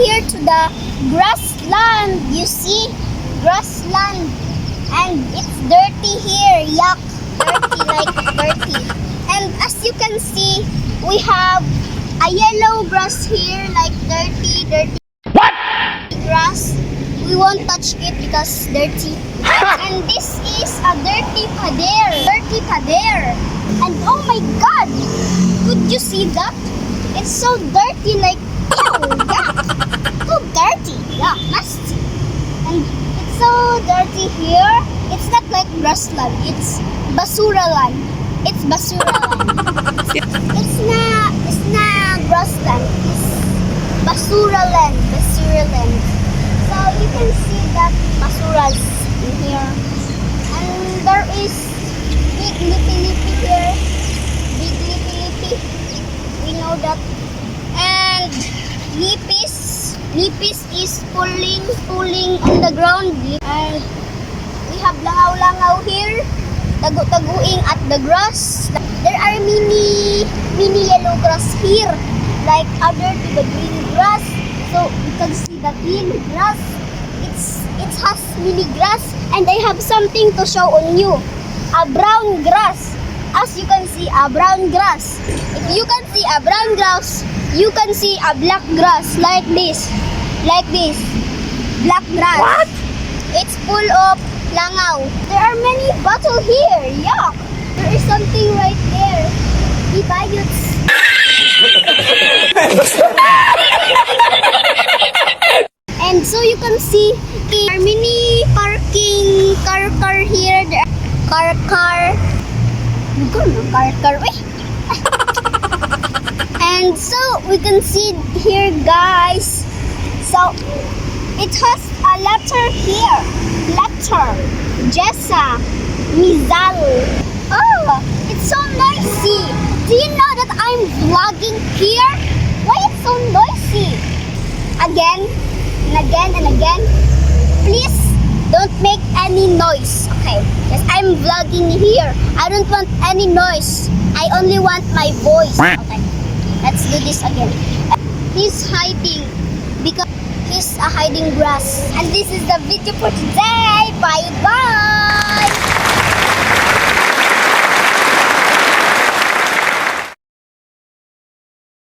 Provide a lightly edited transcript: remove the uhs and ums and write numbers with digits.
here to the grassland. You see? Grassland. And it's dirty here. Yuck. Dirty, like dirty. And as you can see, we have a yellow grass here, like dirty grass. We won't touch it because dirty. And this is a dirty pader. Dirty pader. And oh my god! Could you see that? It's so dirty, like ew, yuck. So dirty. Yeah, nasty. And it's so dirty here. It's not like grassland. It's basura land. It's basura land. It's not grassland. It's basura land. Basura land. So you can see that basuras in here. And there is big lipi here. Big lipi. We know that. And lipis is pulling on the ground. And we have langaw here. Tagu-taguing at the grass. There are mini yellow grass here. Like other to the green grass. So you can see the green grass. It has mini grass, and I have something to show on you. A brown grass. As you can see, a brown grass. If you can see a brown grass, you can see a black grass like this. Like this. Black grass. What? It's full of langaw. There are many bottles here. Yuck. There is something right there. Ibayuts. And so you can see there are many parking car here. There are car. And so we can see here, guys. So it has a letter here. Letter. Jessa. Mizal. Oh, it's so noisy. Do you know that I'm vlogging here? Why it's so noisy? Again and again and again. Please don't make any noise. Okay, because I'm vlogging here. I don't want any noise. I only want my voice. Okay, let's do this again. He's hiding because he's hiding grass. And this is the video for today. Bye bye.